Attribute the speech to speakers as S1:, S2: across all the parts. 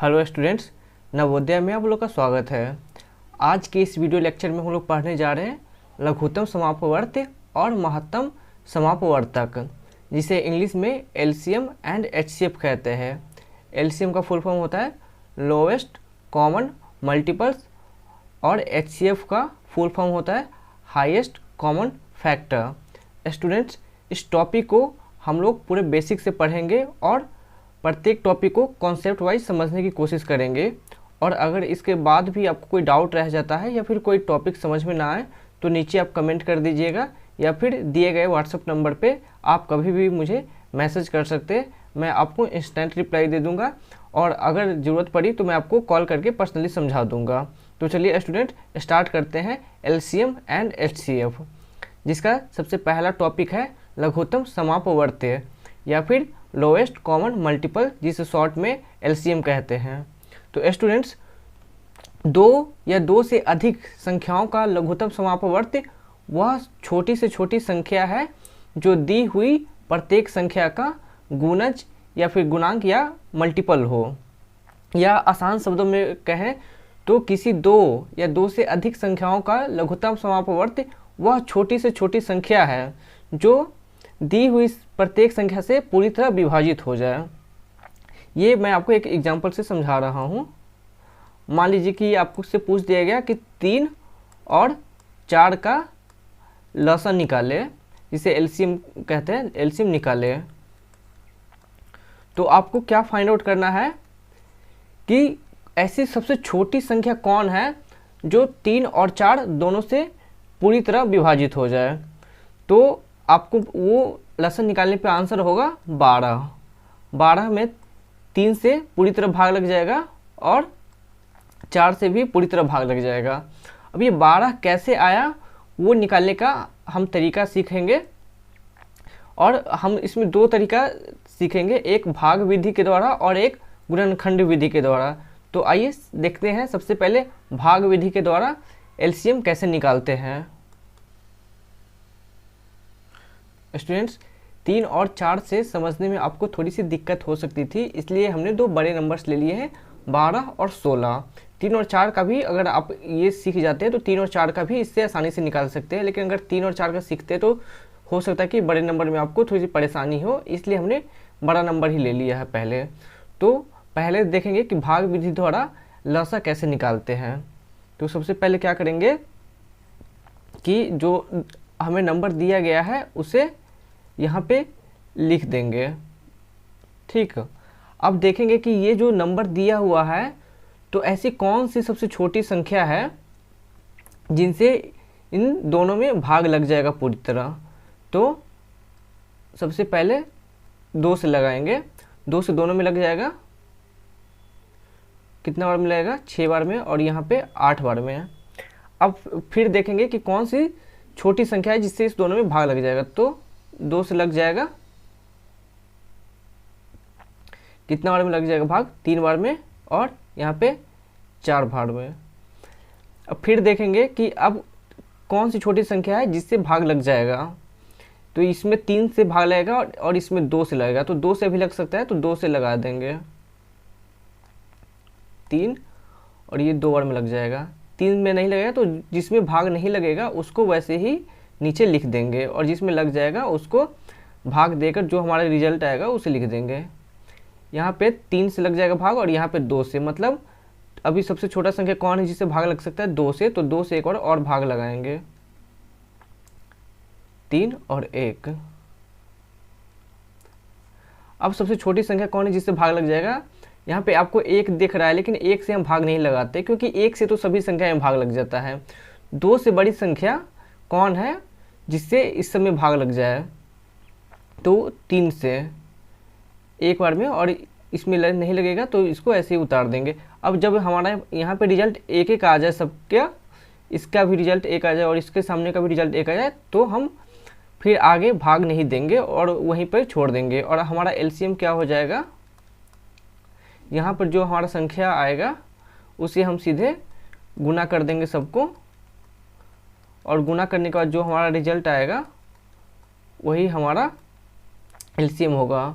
S1: Hello students, Navodaya में आप लोग का स्वागत है। आज के इस वीडियो लेक्चर में हम लोग पढ़ने जा रहे हैं लघुत्तम समापवर्त और महत्तम समापवर्तक, जिसे इंग्लिश में एलसीएम एंड एचसीएफ कहते हैं। एलसीएम का फुल फॉर्म होता है लोवेस्ट कॉमन मल्टीपल्स और एचसीएफ का फुल फॉर्म होता है हाईएस्ट कॉमन फैक्टर। स्टूडेंट्स, इस टॉपिक को हम लोग पूरे बेसिक से पढ़ेंगे और प्रत्येक टॉपिक को कॉन्सेप्ट वाइज समझने की कोशिश करेंगे। और अगर इसके बाद भी आपको कोई डाउट रह जाता है या फिर कोई टॉपिक समझ में ना आए तो नीचे आप कमेंट कर दीजिएगा या फिर दिए गए व्हाट्सएप नंबर पे आप कभी भी मुझे मैसेज कर सकते हैं। मैं आपको इंस्टेंट रिप्लाई दे दूंगा और अगर ज़रूरत पड़ी तो मैं आपको कॉल करके पर्सनली समझा दूंगा। तो चलिए स्टूडेंट, स्टार्ट करते हैं एलसीएम एंड एचसीएफ, जिसका सबसे पहला टॉपिक है लघुत्तम समापवर्त्य या फिर लोएस्ट कॉमन मल्टीपल, जिसे शॉर्ट में एलसीएम कहते हैं। तो स्टूडेंट्स, दो या दो से अधिक संख्याओं का लघुत्तम समापवर्त्य वह छोटी से छोटी संख्या है जो दी हुई प्रत्येक संख्या का गुणज या फिर गुणांक या मल्टीपल हो। या आसान शब्दों में कहें तो किसी दो या दो से अधिक संख्याओं का लघुत्तम समापवर्त्य वह छोटी से छोटी संख्या है जो दी हुई प्रत्येक संख्या से पूरी तरह विभाजित हो जाए। ये मैं आपको एक एग्जांपल से समझा रहा हूँ। मान लीजिए कि आपको से पूछ दिया गया कि 3 और 4 का लसन निकाले, जिसे एलसीएम कहते हैं, एलसीएम निकाले। तो आपको क्या फाइंड आउट करना है कि ऐसी सबसे छोटी संख्या कौन है जो 3 और 4 दोनों से पूरी तरह विभाजित हो जाए। तो आपको वो लसन निकालने पे आंसर होगा 12। 12 में 3 से पूरी तरह भाग लग जाएगा और 4 से भी पूरी तरह भाग लग जाएगा। अब ये 12 कैसे आया वो निकालने का हम तरीका सीखेंगे और हम इसमें दो तरीका सीखेंगे, एक भाग विधि के द्वारा और एक गुणनखंड विधि के द्वारा। तो आइए देखते हैं सबसे पहले भाग विधि के द्वारा एलसीएम कैसे निकालते हैं। स्टूडेंट्स, 3 और 4 से समझने में आपको थोड़ी सी दिक्कत हो सकती थी, इसलिए हमने दो बड़े नंबर्स ले लिए हैं 12 और 16। 3 और 4 का भी अगर आप ये सीख जाते हैं तो 3 और 4 का भी इससे आसानी से निकाल सकते हैं, लेकिन अगर 3 और 4 का सीखते तो हो सकता है कि बड़े नंबर में आपको थोड़ी सी परेशानी हो, इसलिए हमने बड़ा नंबर ही ले लिया है पहले। तो पहले देखेंगे कि भाग विधि द्वारा लसा कैसे निकालते हैं। तो सबसे पहले क्या करेंगे कि जो हमें नंबर दिया गया है उसे यहाँ पे लिख देंगे। ठीक, अब देखेंगे कि ये जो नंबर दिया हुआ है तो ऐसी कौन सी सबसे छोटी संख्या है जिनसे इन दोनों में भाग लग जाएगा पूरी तरह। तो सबसे पहले 2 से लगाएंगे, 2 से दोनों में लग जाएगा, कितना बार में लगेगा, 6 बार में, और यहाँ पे 8 बार में। अब फिर देखेंगे कि कौन सी छोटी संख्या है जिससे इस दोनों में भाग लग जाएगा। तो 2 से लग जाएगा, कितना बार में लग जाएगा भाग, 3 बार में, और यहाँ पे 4 बार में। अब फिर देखेंगे कि अब कौन सी छोटी संख्या है जिससे भाग लग जाएगा। तो इसमें 3 से भाग लगेगा और इसमें 2 से लगेगा, तो 2 से भी लग सकता है, तो 2 से लगा देंगे 3, और ये 2 बार में लग जाएगा। 3 में नहीं लगेगा तो जिसमें भाग नहीं लगेगा उसको वैसे ही नीचे लिख देंगे, और जिसमें लग जाएगा उसको भाग देकर जो हमारा रिजल्ट आएगा उसे लिख देंगे। यहाँ पे 3 से लग जाएगा भाग और यहाँ पे 2 से, मतलब अभी सबसे छोटा संख्या कौन है जिससे भाग लग सकता है, 2 से। तो 2 से एक और भाग लगाएंगे, 3 और 1। अब सबसे छोटी संख्या कौन है जिससे भाग लग जाएगा, यहाँ पे आपको 1 दिख रहा है, लेकिन 1 से हम भाग नहीं लगाते क्योंकि 1 से तो सभी संख्या में भाग लग जाता है। 2 से बड़ी संख्या कौन है जिससे इस समय भाग लग जाए, तो 3 से एक बार में, और इसमें नहीं लगेगा तो इसको ऐसे ही उतार देंगे। अब जब हमारा यहाँ पे रिजल्ट 1 आ जाए, सबका इसका भी रिजल्ट 1 आ जाए और इसके सामने का भी रिजल्ट 1 आ जाए, तो हम फिर आगे भाग नहीं देंगे और वहीं पर छोड़ देंगे, और हमारा एलसीएम क्या हो जाएगा, यहाँ पर जो हमारा संख्या आएगा उसे हम सीधे गुना कर देंगे सबको, और गुना करने के बाद जो हमारा रिजल्ट आएगा वही हमारा एलसीएम होगा।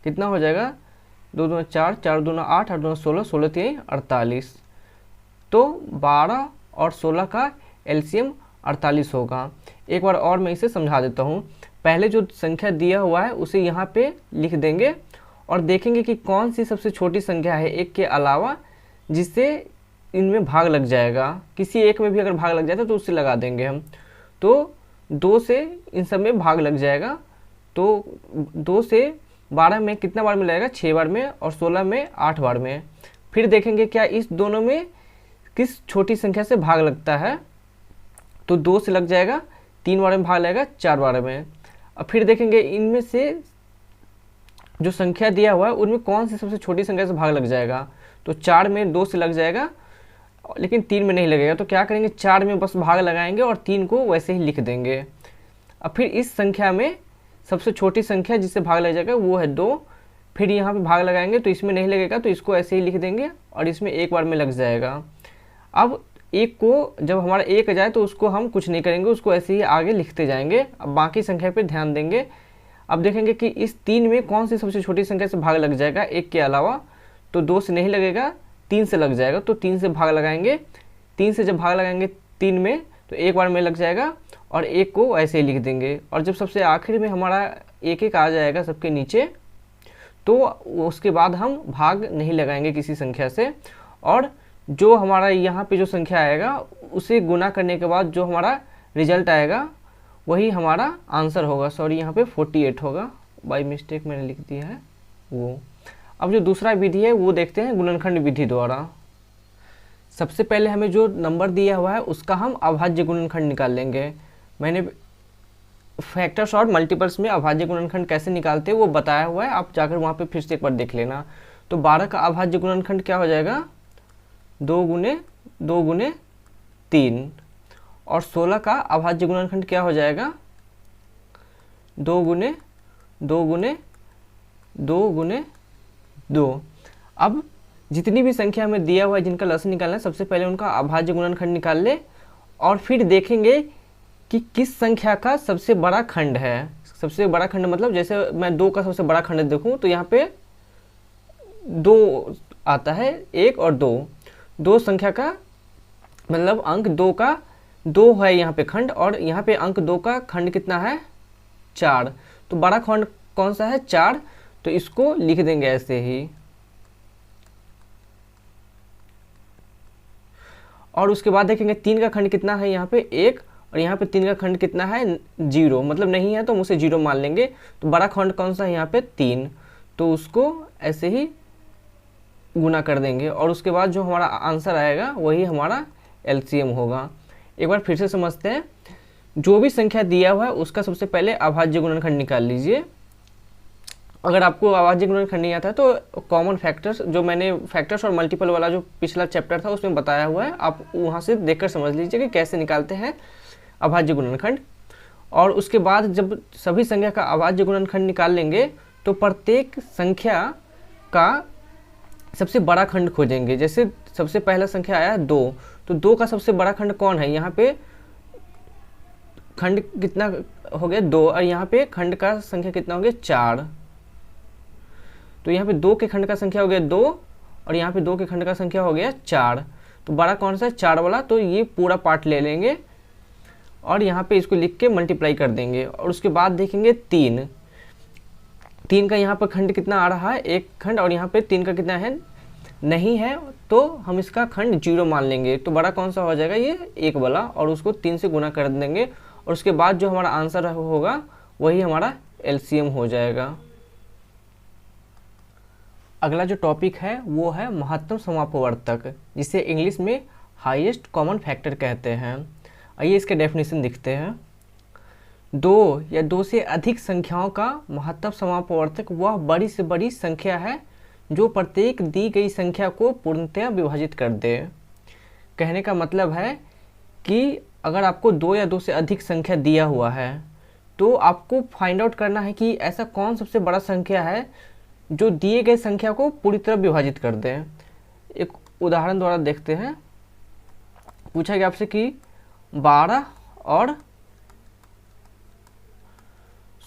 S1: कितना हो जाएगा, 2 दूना 4, 4 दूना 8, 8 दूना 16, 16 3 48। तो 12 और 16 का एलसीएम 48 होगा। एक बार और मैं इसे समझा देता हूँ। पहले जो संख्या दिया हुआ है उसे यहाँ पे लिख देंगे और देखेंगे कि कौन सी सबसे छोटी संख्या है एक के अलावा जिससे इनमें भाग लग जाएगा। किसी एक में भी अगर भाग लग जाता है तो उससे लगा देंगे हम। तो 2 से इन सब में भाग लग जाएगा। तो 2 से 12 में कितना बार मिलाएगा, 6 बार में, और 16 में 8 बार में। फिर देखेंगे क्या इस दोनों में किस छोटी संख्या से भाग लगता है। तो 2 से लग जाएगा, 3 बार में भाग लगेगा, 4 बार में। अब फिर देखेंगे इनमें से जो संख्या दिया हुआ है उनमें कौन सी सबसे छोटी संख्या से भाग लग जाएगा। तो 4 में 2 से लग जाएगा, लेकिन 3 में नहीं लगेगा। तो क्या करेंगे, 4 में बस भाग लगाएंगे और 3 को वैसे ही लिख देंगे। अब फिर इस संख्या में सबसे छोटी संख्या जिससे भाग लग जाएगा वो है 2। फिर यहाँ पे भाग लगाएंगे तो इसमें नहीं लगेगा, तो इसको ऐसे ही लिख देंगे और इसमें एक बार में लग जाएगा। अब एक को जब हमारा एक जाए तो उसको हम कुछ नहीं करेंगे, उसको ऐसे ही आगे लिखते जाएंगे। अब बाकी संख्या पे ध्यान देंगे। अब देखेंगे कि इस 3 में कौन सी सबसे छोटी संख्या से भाग लग जाएगा एक के अलावा। तो 2 से नहीं लगेगा, 3 से लग जाएगा। तो 3 से भाग लगाएंगे। 3 से जब भाग लगाएंगे 3 में तो एक बार में लग जाएगा और एक को ऐसे ही लिख देंगे। और जब सबसे आखिर में हमारा एक एक आ जाएगा सबके नीचे, तो उसके बाद हम भाग नहीं लगाएंगे किसी संख्या से। और जो हमारा यहाँ पे जो संख्या आएगा उसे गुना करने के बाद जो हमारा रिजल्ट आएगा वही हमारा आंसर होगा। सॉरी, यहाँ पे 48 होगा, बाय मिस्टेक मैंने लिख दिया है वो। अब जो दूसरा विधि है वो देखते हैं गुणनखंड विधि द्वारा। सबसे पहले हमें जो नंबर दिया हुआ है उसका हम अभाज्य गुणनखंड निकाल लेंगे। मैंने फैक्टर्स और मल्टीपल्स में अभाज्य गुणनखंड कैसे निकालते हैं वो बताया हुआ है, आप जाकर वहाँ पे फिर से एक बार देख लेना। तो 12 का अभाज्य गुणनखंड क्या हो जाएगा, 2 गुने 2 गुने 3। और 16 का अभाज्य गुणनखंड क्या हो जाएगा, 2 गुने 2 गुने 2 गुने 2। अब जितनी भी संख्या हमें दिया हुआ है जिनका लसन निकालना है, सबसे पहले उनका अभाज्य गुणनखंड निकाल ले और फिर देखेंगे कि किस संख्या का सबसे बड़ा खंड है। सबसे बड़ा खंड मतलब जैसे मैं 2 का सबसे बड़ा खंड देखूं तो यहाँ पे 2 आता है, 1 और 2। 2 संख्या का मतलब अंक 2 का 2 है यहाँ पे खंड, और यहाँ पे अंक 2 का खंड कितना है, 4। तो बड़ा खंड कौन सा है, 4। तो इसको लिख देंगे ऐसे ही। और उसके बाद देखेंगे 3 का खंड कितना है, यहाँ पे 1, और यहाँ पे 3 का खंड कितना है, 0। मतलब नहीं है तो हम उसे 0 मान लेंगे। तो बड़ा खंड कौन सा है, यहाँ पे 3। तो उसको ऐसे ही गुना कर देंगे और उसके बाद जो हमारा आंसर आएगा वही हमारा एलसीएम होगा। एक बार फिर से समझते हैं। जो भी संख्या दिया हुआ है उसका सबसे पहले अभाज्य गुणनखंड निकाल लीजिए। अगर आपको अभाज्य गुणनखंड नहीं आता है तो कॉमन फैक्टर्स, जो मैंने फैक्टर्स और मल्टीपल वाला जो पिछला चैप्टर था उसमें बताया हुआ है, आप वहाँ से देखकर समझ लीजिए कि कैसे निकालते हैं अभाज्य गुणनखंड। और उसके बाद जब सभी संख्या का अभाज्य गुणनखंड निकाल लेंगे तो प्रत्येक संख्या का सबसे बड़ा खंड खोजेंगे। जैसे सबसे पहला संख्या आया 2, तो 2 का सबसे बड़ा खंड कौन है, यहाँ पे खंड कितना हो गया, 2, और यहाँ पे खंड का संख्या कितना हो गया, 4। तो यहाँ पे 2 के खंड का संख्या हो गया 2 और यहाँ पे 2 के खंड का संख्या हो गया 4। तो बड़ा कौन सा है, 4 वाला। तो ये पूरा पार्ट ले लेंगे और यहाँ पे इसको लिख के मल्टीप्लाई कर देंगे। और उसके बाद देखेंगे 3 का यहाँ पर खंड कितना आ रहा है, 1 खंड, और यहाँ पे 3 का कितना है, नहीं है, तो हम इसका खंड 0 मान लेंगे। तो बड़ा कौन सा हो जाएगा, ये 1 वाला, और उसको 3 से गुना कर देंगे। और उसके बाद जो हमारा आंसर होगा वही हमारा एलसीएम हो जाएगा। अगला जो टॉपिक है वो है महत्तम समापवर्तक, जिसे इंग्लिश में हाईएस्ट कॉमन फैक्टर कहते हैं। आइए इसके डेफिनेशन दिखते हैं। 2 या 2 से अधिक संख्याओं का महत्तम समापवर्तक वह बड़ी से बड़ी संख्या है जो प्रत्येक दी गई संख्या को पूर्णतया विभाजित कर दे। कहने का मतलब है कि अगर आपको 2 या 2 से अधिक संख्या दिया हुआ है तो आपको फाइंड आउट करना है कि ऐसा कौन सबसे बड़ा संख्या है जो दिए गए संख्या को पूरी तरह विभाजित कर दे। एक उदाहरण द्वारा देखते हैं। पूछा गया आपसे कि 12 और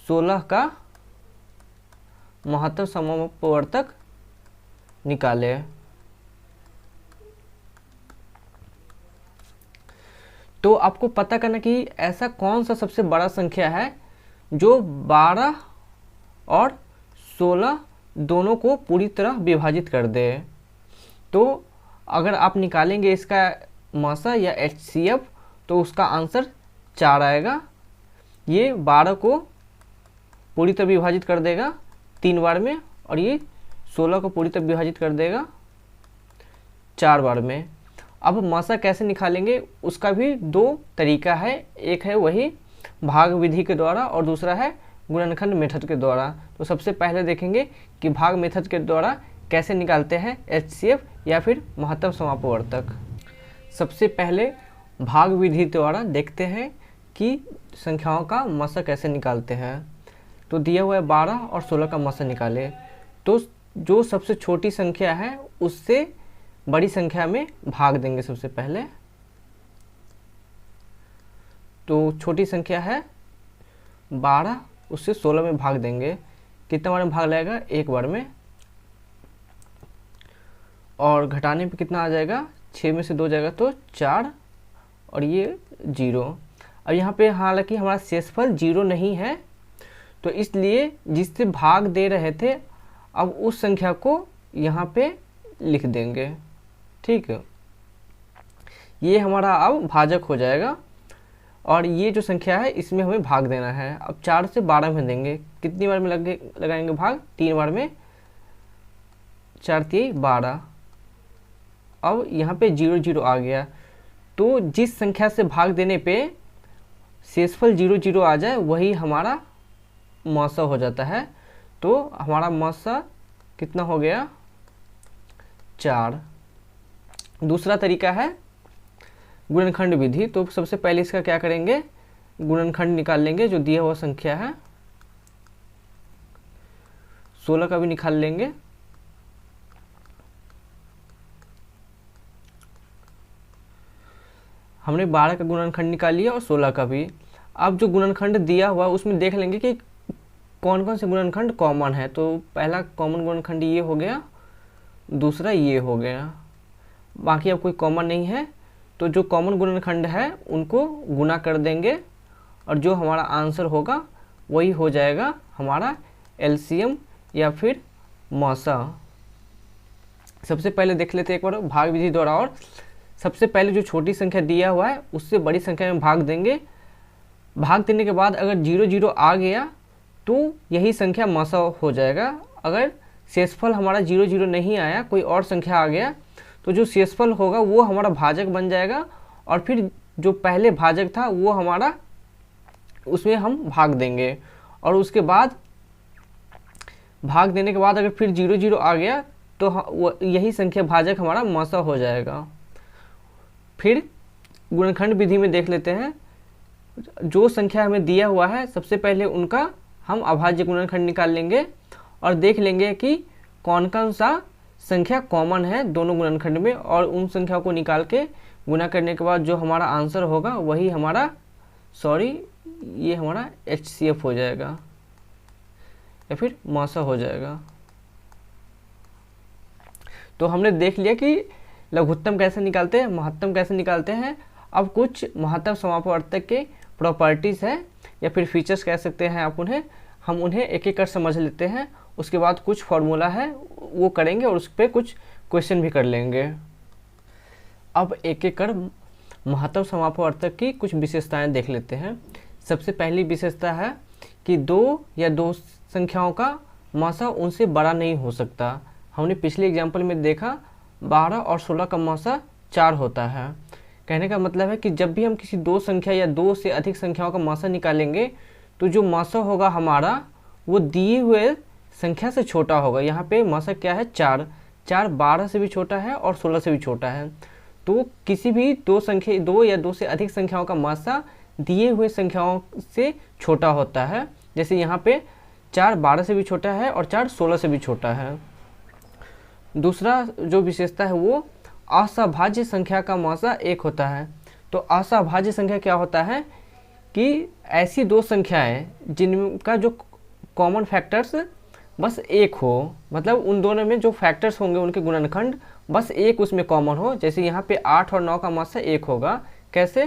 S1: 16 का महत्तम समापवर्तक निकालें। तो आपको पता करना कि ऐसा कौन सा सबसे बड़ा संख्या है जो 12 और 16 दोनों को पूरी तरह विभाजित कर दे। तो अगर आप निकालेंगे इसका मासा या HCF तो उसका आंसर 4 आएगा। ये 12 को पूरी तरह विभाजित कर देगा 3 बार में और ये 16 को पूरी तरह विभाजित कर देगा 4 बार में। अब मासा कैसे निकालेंगे उसका भी 2 तरीका है, एक है वही भाग विधि के द्वारा और दूसरा है गुणनखंड मेथड के द्वारा। तो सबसे पहले देखेंगे कि भाग मेथड के द्वारा कैसे निकालते हैं HCF या फिर महत्तम समापवर्तक। सबसे पहले भाग विधि द्वारा देखते हैं कि संख्याओं का मासा कैसे निकालते हैं। तो दिया हुआ है 12 और 16 का मासा निकाले। तो जो सबसे छोटी संख्या है उससे बड़ी संख्या में भाग देंगे सबसे पहले। तो छोटी संख्या है 12, उससे 16 में भाग देंगे। कितना बार में भाग लगेगा? 1 बार में। और घटाने पे कितना आ जाएगा? 6 में से 2 जाएगा तो 4 और ये 0। अब यहाँ पे हालांकि हमारा शेषफल 0 नहीं है, तो इसलिए जिससे भाग दे रहे थे अब उस संख्या को यहाँ पे लिख देंगे। ठीक है, ये हमारा अब भाजक हो जाएगा और ये जो संख्या है इसमें हमें भाग देना है। अब 4 से 12 में देंगे। कितनी बार में लगाएंगे भाग? 3 बार में। 4 3 12। अब यहाँ पे 0 0 आ गया। तो जिस संख्या से भाग देने पे शेषफल 0 0 आ जाए वही हमारा मासा हो जाता है। तो हमारा मासा कितना हो गया? 4। दूसरा तरीका है गुणनखंड विधि। तो सबसे पहले इसका क्या करेंगे? गुणनखंड निकाल लेंगे जो दिया हुआ संख्या है। 16 का भी निकाल लेंगे। हमने 12 का गुणनखंड निकाल लिया और 16 का भी। अब जो गुणनखंड दिया हुआ उसमें देख लेंगे कि कौन कौन से गुणनखंड कॉमन है। तो पहला कॉमन गुणनखंड ये हो गया, दूसरा ये हो गया, बाकी अब कोई कॉमन नहीं है। तो जो कॉमन गुणनखंड है उनको गुना कर देंगे और जो हमारा आंसर होगा वही हो जाएगा हमारा LCM या फिर मासा। सबसे पहले देख लेते हैं एक बार भाग विधि द्वारा। और सबसे पहले जो छोटी संख्या दिया हुआ है उससे बड़ी संख्या में भाग देंगे। भाग देने के बाद अगर 0 0 आ गया तो यही संख्या मासा हो जाएगा। अगर शेषफल हमारा 0 0 नहीं आया, कोई और संख्या आ गया, तो जो शेषफल होगा वो हमारा भाजक बन जाएगा और फिर जो पहले भाजक था वो हमारा उसमें हम भाग देंगे। और उसके बाद भाग देने के बाद अगर फिर 0 0 आ गया तो यही संख्या भाजक हमारा मासा हो जाएगा। फिर गुणनखंड विधि में देख लेते हैं। जो संख्या हमें दिया हुआ है सबसे पहले उनका हम अभाज्य गुणनखंड निकाल लेंगे और देख लेंगे कि कौन कौन सा संख्या कॉमन है दोनों गुणनखंड में, और उन संख्याओं को निकाल के गुना करने के बाद जो हमारा आंसर होगा वही हमारा ये हमारा HCF हो जाएगा या फिर मासा हो जाएगा। तो हमने देख लिया कि लघुत्तम कैसे निकालते हैं, महत्तम कैसे निकालते हैं। अब कुछ महत्तम समापवर्तक के प्रॉपर्टीज़ है या फिर फीचर्स कह सकते हैं आप उन्हें, हम उन्हें एक एक कर समझ लेते हैं। उसके बाद कुछ फॉर्मूला है वो करेंगे और उस पर कुछ क्वेश्चन भी कर लेंगे। अब एक एक कर महत्तम समापवर्तक की कुछ विशेषताएं देख लेते हैं। सबसे पहली विशेषता है कि 2 या 2 संख्याओं का मासा उनसे बड़ा नहीं हो सकता। हमने पिछले एग्जाम्पल में देखा 12 और 16 का मासा 4 होता है। कहने का मतलब है कि जब भी हम किसी 2 संख्या या 2 से अधिक संख्याओं का मासा निकालेंगे तो जो मासा होगा हमारा वो दिए हुए संख्या से छोटा होगा। यहाँ पे मासा क्या है? 4। 4 12 से भी छोटा है और 16 से भी छोटा है। तो किसी भी 2 या 2 से अधिक संख्याओं का मासा दिए हुए संख्याओं से छोटा होता है। जैसे यहाँ पे 4 12 से भी छोटा है और 4 16 से भी छोटा है। दूसरा जो विशेषता है वो असभाज्य संख्या का मासा 1 होता है। तो असभाज्य संख्या क्या होता है कि ऐसी 2 संख्याएं जिनका जो कॉमन फैक्टर्स बस एक हो, मतलब उन दोनों में जो फैक्टर्स होंगे उनके गुणनखंड बस एक उसमें कॉमन हो। जैसे यहाँ पे 8 और 9 का मासा 1 होगा। कैसे,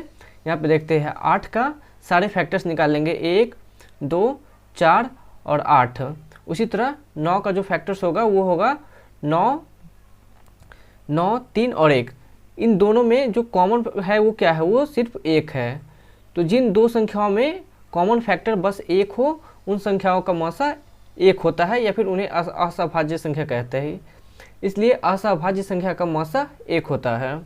S1: यहाँ पे देखते हैं 8 का सारे फैक्टर्स निकाल लेंगे, 1 2 4 और 8। उसी तरह 9 का जो फैक्टर्स होगा वो होगा 9 9 3 और 1। इन दोनों में जो कॉमन है वो क्या है, वो सिर्फ 1 है। तो जिन दो संख्याओं में कॉमन फैक्टर बस 1 हो उन संख्याओं का मासा 1 होता है, या फिर उन्हें असहभाज्य संख्या कहते हैं। इसलिए असहभाज्य संख्या का मासा 1 होता है।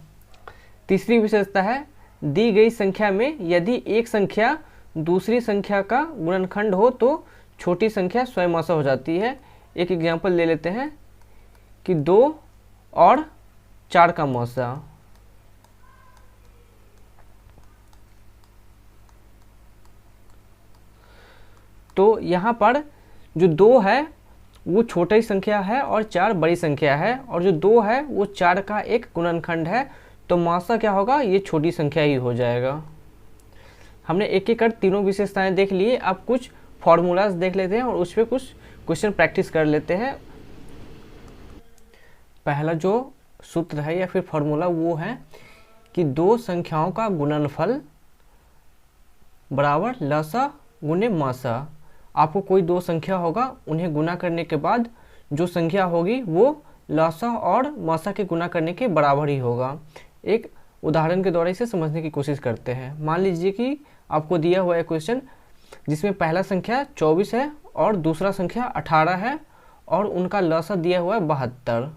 S1: तीसरी विशेषता है, दी गई संख्या में यदि एक संख्या दूसरी संख्या का गुणनखंड हो तो छोटी संख्या स्वयं मासा हो जाती है। एक एग्जांपल ले लेते हैं कि 2 और 4 का मासा। तो यहाँ पर जो 2 है वो छोटी संख्या है और 4 बड़ी संख्या है, और जो 2 है वो 4 का एक गुणनखंड है, तो मासा क्या होगा, ये छोटी संख्या ही हो जाएगा। हमने एक एक कर तीनों विशेषताएं देख लिए। अब कुछ फॉर्मूलाज देख लेते हैं और उस पर कुछ क्वेश्चन प्रैक्टिस कर लेते हैं। पहला जो सूत्र है या फिर फॉर्मूला वो है कि दो संख्याओं का गुणनफल बराबर लसा गुने मासा। आपको कोई दो संख्या होगा, उन्हें गुना करने के बाद जो संख्या होगी वो लसा और मासा के गुना करने के बराबर ही होगा। एक उदाहरण के द्वारा इसे समझने की कोशिश करते हैं। मान लीजिए कि आपको दिया हुआ है क्वेश्चन जिसमें पहला संख्या 24 है और दूसरा संख्या 18 है और उनका लसा दिया हुआ है 72।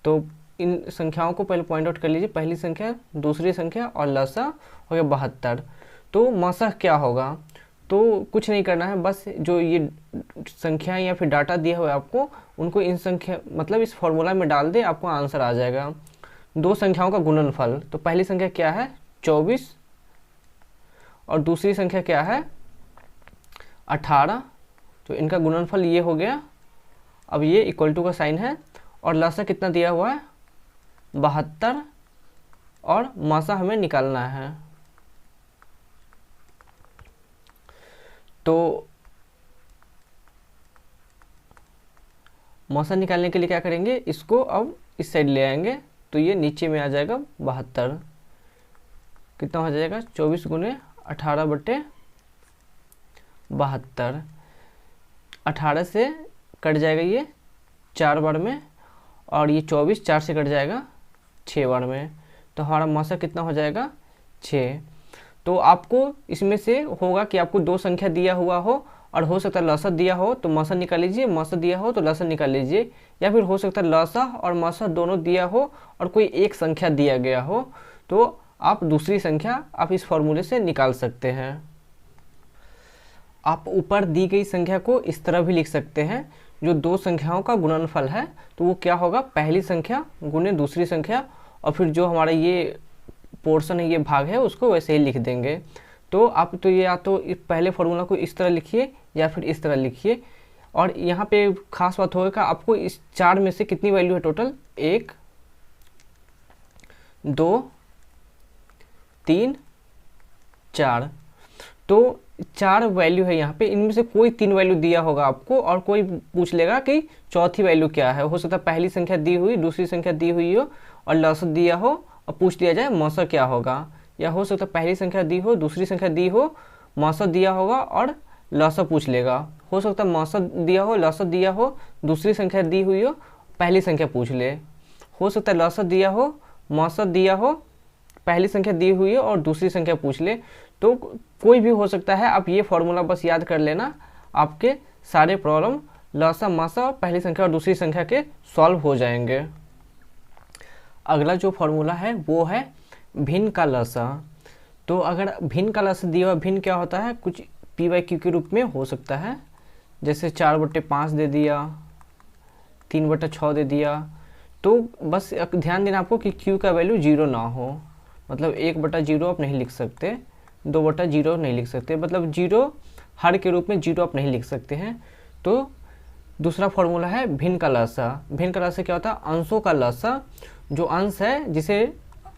S1: तो इन संख्याओं को पहले पॉइंट आउट कर लीजिए, पहली संख्या, दूसरी संख्या और लसा हो गया 72। तो मासा क्या होगा, तो कुछ नहीं करना है, बस जो ये संख्या या फिर डाटा दिया हुआ है आपको उनको इन संख्या मतलब इस फॉर्मूला में डाल दे, आपको आंसर आ जाएगा। दो संख्याओं का गुणनफल, तो पहली संख्या क्या है 24 और दूसरी संख्या क्या है 18, तो इनका गुणनफल ये हो गया। अब ये इक्वल टू का साइन है और लसा कितना दिया हुआ है 72 और मासा हमें निकालना है। तो मासा निकालने के लिए क्या करेंगे, इसको अब इस साइड ले आएंगे तो ये नीचे में आ जाएगा 72। कितना हो जाएगा 24 गुने 18 बटे 72। 18 से कट जाएगा ये 4 बार में और ये 24 4 से कट जाएगा 6 बार में, तो हमारा मासा कितना हो जाएगा 6। तो आपको इसमें से होगा कि आपको दो संख्या दिया हुआ हो और हो सकता है लसा दिया हो तो मासा निकाल लीजिए, मासा दिया हो तो लसा निकाल लीजिए, या फिर हो सकता है लसा और मासा दोनों दिया हो और कोई एक संख्या दिया गया हो तो आप दूसरी संख्या आप इस फॉर्मूले से निकाल सकते हैं। आप ऊपर दी गई संख्या को इस तरह भी लिख सकते हैं, जो दो संख्याओं का गुणनफल है तो वो क्या होगा पहली संख्या गुने दूसरी संख्या, और फिर जो हमारा ये पोर्शन है ये भाग है उसको वैसे ही लिख देंगे। तो आप तो ये या तो पहले फॉर्मूला को इस तरह लिखिए या फिर इस तरह लिखिए। और यहाँ पे खास बात होगा आपको इस 4 में से कितनी वैल्यू है टोटल 1 2 3 4, तो 4 वैल्यू है यहाँ पे। इनमें से कोई 3 वैल्यू दिया होगा आपको और कोई पूछ लेगा कि चौथी वैल्यू क्या है। हो सकता है पहली संख्या दी हुई दूसरी संख्या दी हुई हो और लसा दिया हो और पूछ दिया जाए मासा क्या होगा, या हो सकता है पहली संख्या दी हो दूसरी संख्या दी हो मासा दिया होगा और लसा पूछ लेगा। हो सकता है मासा दिया हो लसा दिया हो दूसरी संख्या दी हुई हो पहली संख्या पूछ ले। हो सकता है लसा दिया हो मासा दिया हो पहली संख्या दी हुई हो और दूसरी संख्या पूछ ले। तो कोई भी हो सकता है, आप ये फॉर्मूला बस याद कर लेना, आपके सारे प्रॉब्लम लसा मासा और पहली संख्या और दूसरी संख्या के सॉल्व हो जाएंगे। अगला जो फॉर्मूला है वो है भिन्न का लसा। तो अगर भिन्न का लसा दिया हुआ, भिन्न क्या होता है कुछ पी बाई क्यू के रूप में हो सकता है, जैसे 4/5 दे दिया 3/6 दे दिया। तो बस ध्यान देना आपको कि क्यू का वैल्यू 0 ना हो, मतलब 1/0 आप नहीं लिख सकते, 2/0 नहीं लिख सकते, मतलब 0 हर के रूप में 0 आप नहीं लिख सकते हैं। तो दूसरा फॉर्मूला है भिन्न का लसा। भिन्न का लसा क्या होता है अंशों का लसा, जो अंश है जिसे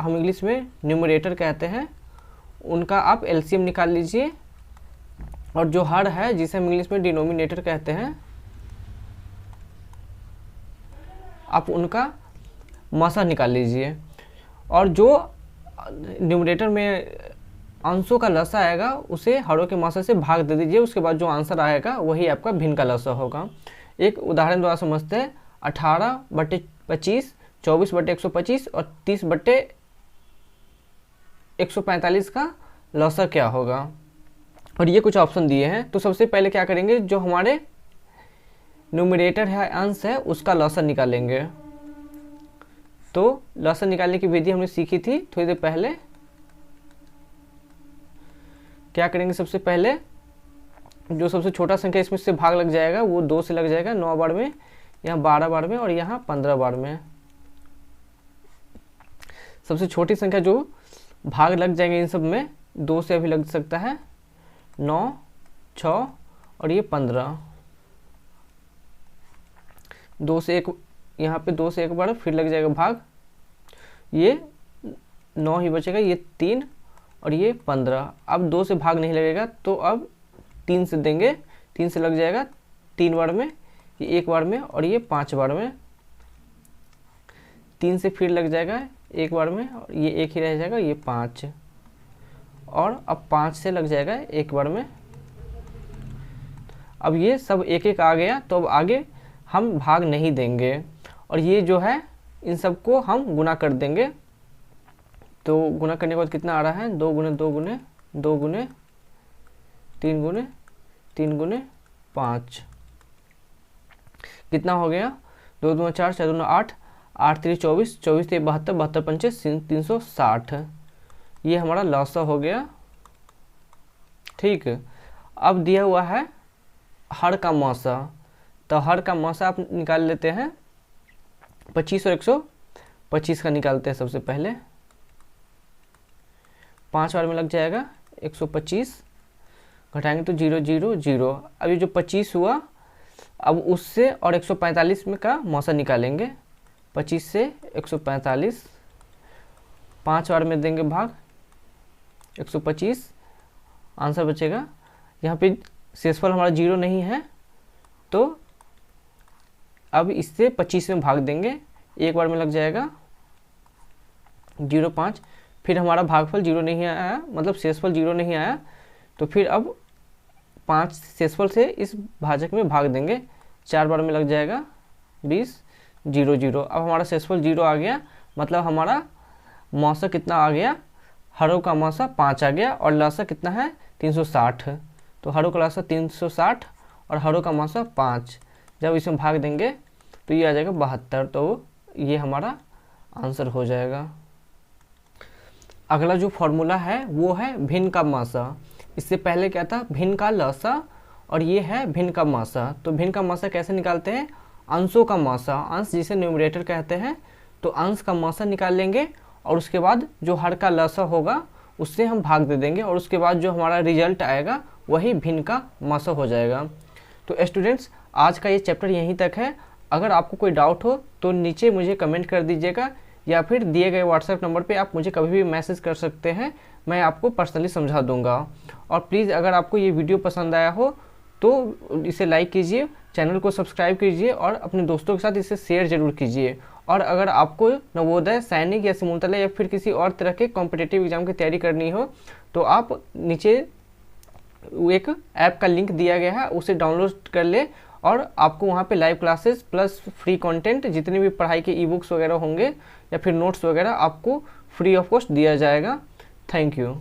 S1: हम इंग्लिश में न्यूमरेटर कहते हैं उनका आप एलसीएम निकाल लीजिए, और जो हर है जिसे हम इंग्लिश में डिनोमिनेटर कहते हैं आप उनका मासा निकाल लीजिए, और जो न्यूमरेटर में अंशों का लसा आएगा उसे हरों के मासा से भाग दे दीजिए। उसके बाद जो आंसर आएगा वही आपका भिन्न का लसा होगा। एक उदाहरण द्वारा समझते हैं। 18/25, 24/125 और 30/145 का लसा क्या होगा। और ये कुछ ऑप्शन दिए हैं। तो सबसे पहले क्या करेंगे, जो हमारे न्यूमरेटर है, अंश है, उसका लसा निकालेंगे। तो लसा निकालने की विधि हमने सीखी थी थोड़ी देर पहले। क्या करेंगे, सबसे पहले जो सबसे छोटा संख्या इसमें से भाग लग जाएगा वो 2 से लग जाएगा 9 बार में, यहाँ 12 बार में और यहाँ 15 बार में। सबसे छोटी संख्या जो भाग लग जाएंगे इन सब में 2 से अभी लग सकता है 9, 6 और ये 15। 2 से 1, यहाँ पे 2 से 1 बार फिर लग जाएगा भाग, ये 9 ही बचेगा, ये 3 और ये 15। अब 2 से भाग नहीं लगेगा तो अब 3 से देंगे, 3 से लग जाएगा 3 बार में, ये 1 बार में और ये 5 बार में। 3 से फिर लग जाएगा 1 बार में और ये 1 ही रह जाएगा, ये 5। और अब 5 से लग जाएगा 1 बार में। अब ये सब 1-1 आ गया, तो अब आगे हम भाग नहीं देंगे और ये जो है इन सबको हम गुना कर देंगे। तो गुना करने के बाद कितना आ रहा है, 2 गुने 2 गुने 2 गुने 3 गुने 3 गुने 5, कितना हो गया, 2 दूना 4, 4 दूना 8, 8 3 24, 24 3 72, 72 पंचे 360। ये हमारा लसा हो गया। ठीक, अब दिया हुआ है हर का मासा। तो हर का मासा आप निकाल लेते हैं। 25 और 125 का निकालते हैं सबसे पहले। 5 बार में लग जाएगा 125, घटाएंगे तो 0 0 0। अब ये जो 25 हुआ, अब उससे और 145 में का मासा निकालेंगे। 25 से 145, 5 बार में देंगे भाग, 125 आंसर बचेगा। यहाँ पे शेषफल हमारा 0 नहीं है, तो अब इससे 25 में भाग देंगे, 1 बार में लग जाएगा 0.5। फिर हमारा भागफल 0 नहीं आया, मतलब शेषफल 0 नहीं आया, तो फिर अब 5 शेषफल से इस भाजक में भाग देंगे, 4 बार में लग जाएगा 20 0 0। अब हमारा शेषफल 0 आ गया, मतलब हमारा मासा कितना आ गया, हरों का मासा 5 आ गया और लसा कितना है 360। तो हरों का लसा 360 और हरों का मासा 5। जब इसमें भाग देंगे तो ये आ जाएगा 72। तो ये हमारा आंसर हो जाएगा। अगला जो फॉर्मूला है वो है भिन्न का मासा। इससे पहले क्या था, भिन्न का लसा, और ये है भिन्न का मासा। तो भिन्न का मासा कैसे निकालते हैं, अंशों का मासा, अंश जिसे न्यूमरेटर कहते हैं, तो अंश का मासा निकाल लेंगे और उसके बाद जो हर का लसा होगा उससे हम भाग दे देंगे और उसके बाद जो हमारा रिजल्ट आएगा वही भिन्न का मासा हो जाएगा। तो स्टूडेंट्स, आज का ये चैप्टर यहीं तक है। अगर आपको कोई डाउट हो तो नीचे मुझे कमेंट कर दीजिएगा या फिर दिए गए व्हाट्सएप नंबर पे आप मुझे कभी भी मैसेज कर सकते हैं, मैं आपको पर्सनली समझा दूंगा। और प्लीज़ अगर आपको ये वीडियो पसंद आया हो तो इसे लाइक कीजिए, चैनल को सब्सक्राइब कीजिए और अपने दोस्तों के साथ इसे शेयर जरूर कीजिए। और अगर आपको नवोदय, सैनिक या सिमुलतला या फिर किसी और तरह के कॉम्पिटिटिव एग्जाम की तैयारी करनी हो तो आप नीचे एक ऐप का लिंक दिया गया है, उसे डाउनलोड कर ले और आपको वहाँ पे live classes plus free content, जितने भी पढ़ाई के ई बुक्स वगैरह होंगे या फिर नोट्स वगैरह आपको फ्री ऑफ कॉस्ट दिया जाएगा। Thank you.